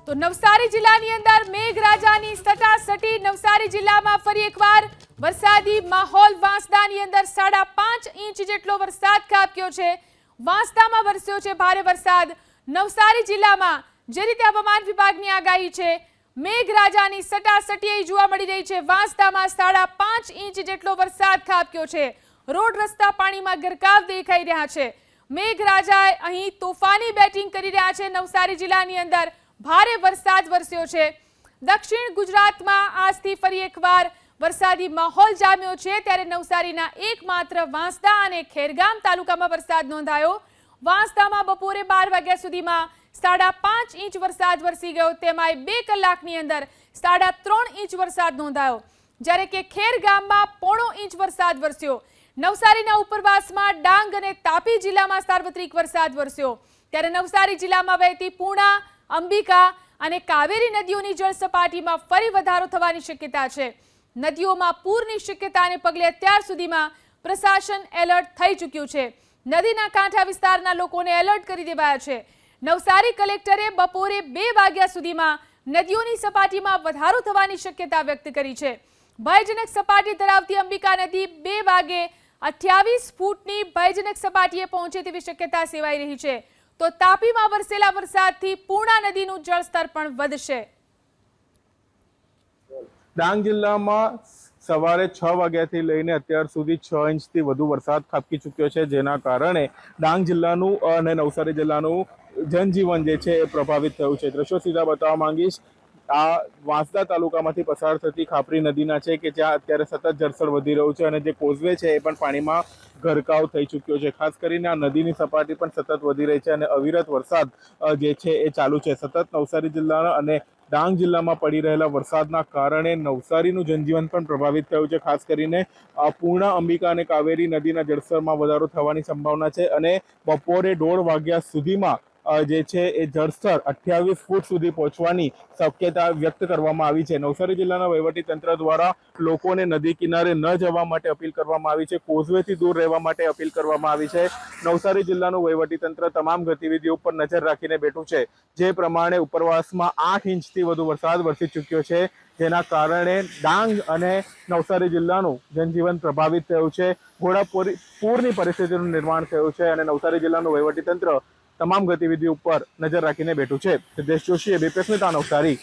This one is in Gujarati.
તો નવસારી જિલ્લાની અંદર મેઘરાજાની સટાસટી નવસારી જિલ્લામાં ફરી એકવાર વરસાદી માહોલ વાંસદાની અંદર 5.5 ઇંચ જેટલો વરસાદ ખાબક્યો છે। વાંસદામાં વરસ્યો છે ભારે વરસાદ। નવસારી જિલ્લામાં જે રીતે હવામાન વિભાગની આગાહી છે મેઘરાજાની સટાસટી જોવા મળી રહી છે। વાંસદામાં 5.5 ઇંચ જેટલો વરસાદ ખાબક્યો છે। રોડ રસ્તા પાણીમાં ગરકાવ દેખાઈ રહ્યા છે। મેઘરાજા અહીં તોફાની બેટિંગ કરી રહ્યા છે। નવસારી જિલ્લાની અંદર ભારે વરસાદ વરસ્યો છે। દક્ષિણ ગુજરાતમાં આજથી ફરી એકવાર વરસાદી માહોલ જામ્યો છે ત્યારે નવસારીના એકમાત્ર વાંસદા અને ખેરગામ તાલુકામાં વરસાદ નોંધાયો। વાંસદામાં બપોરે 12 વાગ્યા સુધીમાં 5.5 ઇંચ વરસાદ વરસી ગયો, તેમાં 2 કલાકની અંદર 3.5 ઇંચ વરસાદ નોંધાયો, જ્યારે કે ખેરગામમાં 0.5 ઇંચ વરસાદ વરસ્યો। નવસારીના ઉપરવાસમાં ડાંગ અને તાપી જિલ્લામાં સાર્વત્રિક વરસાદ વરસ્યો, ત્યારે નવસારી જિલ્લામાં વહેતી પૂર્ણા, અંબિકા અને કાવેરી નદીઓની જળ સપાટીમાં ફરી વધારો થવાની શક્યતા છે। નદીઓમાં પૂરની શક્યતાને પગલે અત્યાર સુધીમાં પ્રશાસન એલર્ટ થઈ ચૂક્યું છે। નદીના કાંઠા વિસ્તારના લોકોને એલર્ટ કરી દેવાયા છે। નવસારી કલેક્ટરે બપોરે 2 વાગ્યા સુધીમાં નદીઓની સપાટીમાં વધારો થવાની શક્યતા વ્યક્ત કરી છે। ભયજનક સપાટી ધરાવતી અંબિકા નદી 2 વાગે 28 ફૂટની ભયજનક સપાટીએ પહોંચે તેવી શક્યતા સેવાઈ રહી છે। તો તાપીમાં વરસેલા વરસાદથી પૂર્ણા નદીનું જળસ્તર પણ વધશે। ડાંગ જિલ્લામાં સવારે 6 વાગ્યાથી લઈને અત્યાર સુધી 6 ઇંચથી વધુ વરસાદ ખાબકી ચૂક્યો છે, જેના કારણે ડાંગ જિલ્લાનું અને નવસારી જિલ્લાનું જનજીવન જે છે એ પ્રભાવિત થયું છે। દ્રશ્યો સીધા બતાવવા માંગીશ। આ વાંસદા તાલુકામાંથી પસાર થતી ખાપરી નદીના છે કે જ્યાં અત્યારે સતત જળસ્તર વધી રહ્યું છે અને જે કોઝવે છે એ પણ પાણીમાં ગરકાવ થઈ ચૂક્યો છે। ખાસ કરીને આ નદીની સપાટી પણ સતત વધી રહી છે અને અવિરત વરસાદ જે છે એ ચાલુ છે। સતત નવસારી જિલ્લાના અને ડાંગ જિલ્લામાં પડી રહેલા વરસાદના કારણે નવસારીનું જનજીવન પણ પ્રભાવિત થયું છે। ખાસ કરીને પૂર્ણા, અંબિકા અને કાવેરી નદીના જળસ્તરમાં વધારો થવાની સંભાવના છે અને બપોરે 1:30 વાગ્યા સુધીમાં જે છે એ જળસ્તર 28 ફૂટ સુધી પહોંચવાની શક્યતા વ્યક્ત કરવામાં આવી છે। નવસારી જિલ્લાના વહીવટીતંત્ર દ્વારા લોકોને નદી કિનારે ન જવા માટે અપીલ કરવામાં આવી છે। કોઝવેથી દૂર રહેવા માટે અપીલ કરવામાં આવી છે। નવસારી જિલ્લાનું વહીવટીતંત્ર તમામ ગતિવિધિઓ પર નજર રાખીને બેઠું છે। જે પ્રમાણે ઉપરવાસમાં 8 ઇંચથી વધુ વરસાદ વરસી ચૂક્યો છે, જેના કારણે ડાંગ અને નવસારી જિલ્લાનું જનજીવન પ્રભાવિત થયું છે। ઘોડાપૂરની પરિસ્થિતિનું નિર્માણ થયું છે અને નવસારી જિલ્લાનું વહીવટીતંત્ર તમામ ગતિવિધિ ઉપર નજર રાખીને બેઠું છે। સિદ્ધેશ જોશી, એબીપી અસ્મિતા, નવસારી।